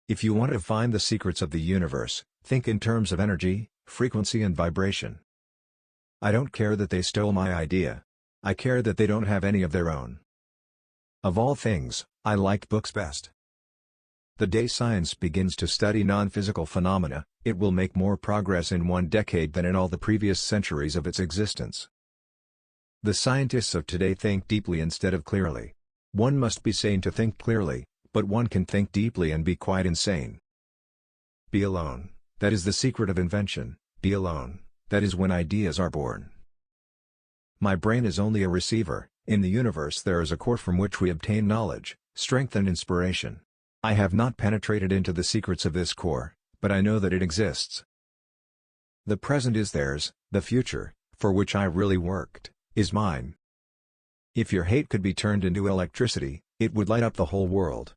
If you want to find the secrets of the universe, think in terms of energy, frequency and vibration. I don't care that they stole my idea. I care that they don't have any of their own. Of all things, I like books best. The day science begins to study non-physical phenomena, it will make more progress in 1 decade than in all the previous centuries of its existence. The scientists of today think deeply instead of clearly. One must be sane to think clearly, but one can think deeply and be quite insane. Be alone, that is the secret of invention. Be alone, that is when ideas are born. My brain is only a receiver. In the universe there is a core from which we obtain knowledge, strength and inspiration. I have not penetrated into the secrets of this core, but I know that it exists. The present is theirs, the future, for which I really worked, is mine. If your hate could be turned into electricity, it would light up the whole world.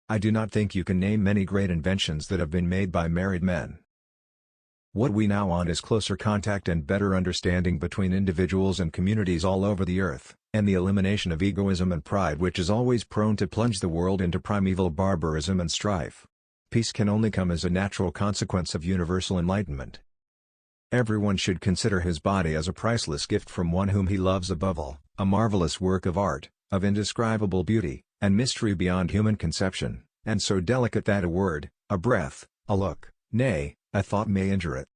I do not think you can name many great inventions that have been made by married men. What we now want is closer contact and better understanding between individuals and communities all over the earth, and the elimination of egoism and pride which is always prone to plunge the world into primeval barbarism and strife. Peace can only come as a natural consequence of universal enlightenment. Everyone should consider his body as a priceless gift from one whom he loves above all, a marvelous work of art, of indescribable beauty, and mystery beyond human conception, and so delicate that a word, a breath, a look, nay, a thought may injure it.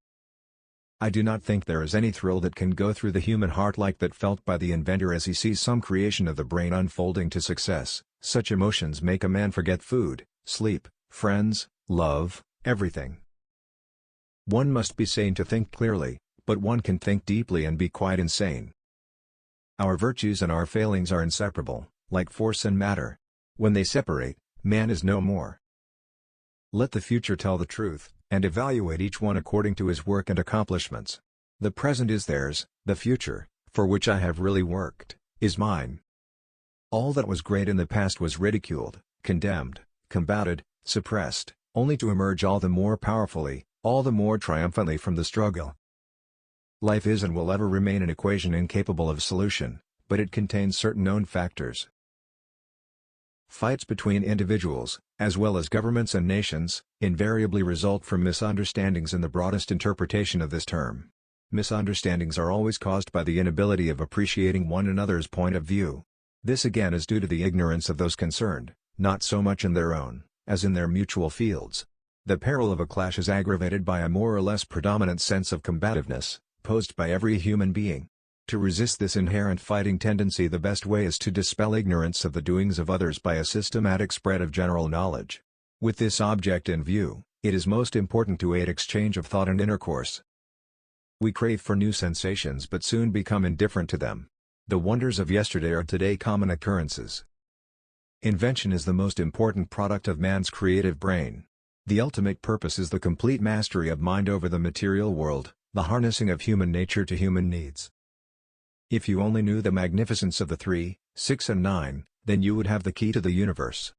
I do not think there is any thrill that can go through the human heart like that felt by the inventor as he sees some creation of the brain unfolding to success. Such emotions make a man forget food, sleep, friends, love, everything. One must be sane to think clearly, but one can think deeply and be quite insane. Our virtues and our failings are inseparable, like force and matter. When they separate, man is no more. Let the future tell the truth, and evaluate each one according to his work and accomplishments. The present is theirs, the future, for which I have really worked, is mine. All that was great in the past was ridiculed, condemned, combated, suppressed, only to emerge all the more powerfully, all the more triumphantly from the struggle. Life is and will ever remain an equation incapable of solution, but it contains certain known factors. Fights between individuals, as well as governments and nations, invariably result from misunderstandings in the broadest interpretation of this term. Misunderstandings are always caused by the inability of appreciating one another's point of view. This again is due to the ignorance of those concerned, not so much in their own, as in their mutual fields. The peril of a clash is aggravated by a more or less predominant sense of combativeness, posed by every human being. To resist this inherent fighting tendency, the best way is to dispel ignorance of the doings of others by a systematic spread of general knowledge. With this object in view, it is most important to aid exchange of thought and intercourse. We crave for new sensations but soon become indifferent to them. The wonders of yesterday are today common occurrences. Invention is the most important product of man's creative brain. The ultimate purpose is the complete mastery of mind over the material world, the harnessing of human nature to human needs. If you only knew the magnificence of the 3, 6 and 9, then you would have the key to the universe.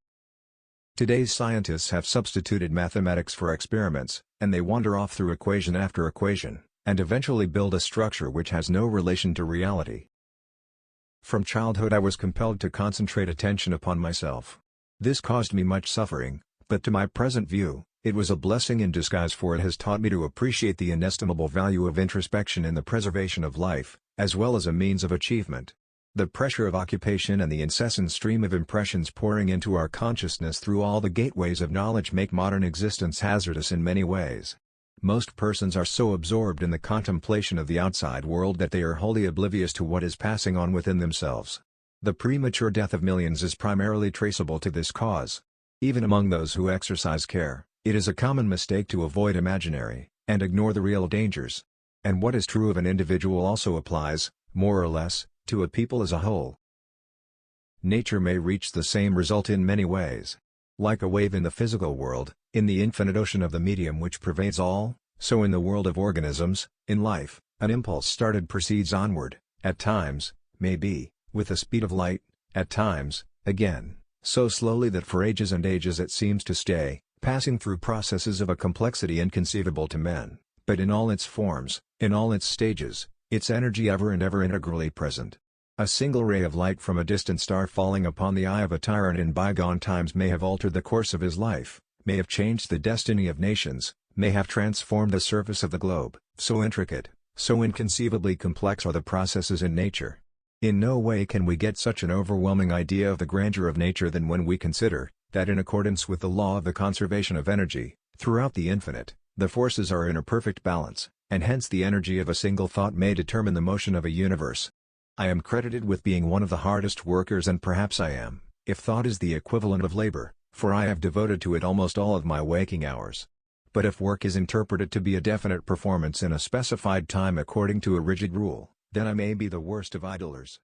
Today's scientists have substituted mathematics for experiments, and they wander off through equation after equation, and eventually build a structure which has no relation to reality. From childhood I was compelled to concentrate attention upon myself. This caused me much suffering, but to my present view, it was a blessing in disguise, for it has taught me to appreciate the inestimable value of introspection in the preservation of life, as well as a means of achievement. The pressure of occupation and the incessant stream of impressions pouring into our consciousness through all the gateways of knowledge make modern existence hazardous in many ways. Most persons are so absorbed in the contemplation of the outside world that they are wholly oblivious to what is passing on within themselves. The premature death of millions is primarily traceable to this cause. Even among those who exercise care, it is a common mistake to avoid imaginary, and ignore the real dangers. And what is true of an individual also applies, more or less, to a people as a whole. Nature may reach the same result in many ways. Like a wave in the physical world, in the infinite ocean of the medium which pervades all, so in the world of organisms, in life, an impulse started proceeds onward, at times, may be, with the speed of light, at times, again, so slowly that for ages and ages it seems to stay, passing through processes of a complexity inconceivable to men, but in all its forms, in all its stages, its energy ever and ever integrally present. A single ray of light from a distant star falling upon the eye of a tyrant in bygone times may have altered the course of his life, may have changed the destiny of nations, may have transformed the surface of the globe. So intricate, so inconceivably complex are the processes in nature. In no way can we get such an overwhelming idea of the grandeur of nature than when we consider that in accordance with the law of the conservation of energy, throughout the infinite, the forces are in a perfect balance, and hence the energy of a single thought may determine the motion of a universe. I am credited with being one of the hardest workers, and perhaps I am, if thought is the equivalent of labor, for I have devoted to it almost all of my waking hours. But if work is interpreted to be a definite performance in a specified time according to a rigid rule, then I may be the worst of idlers.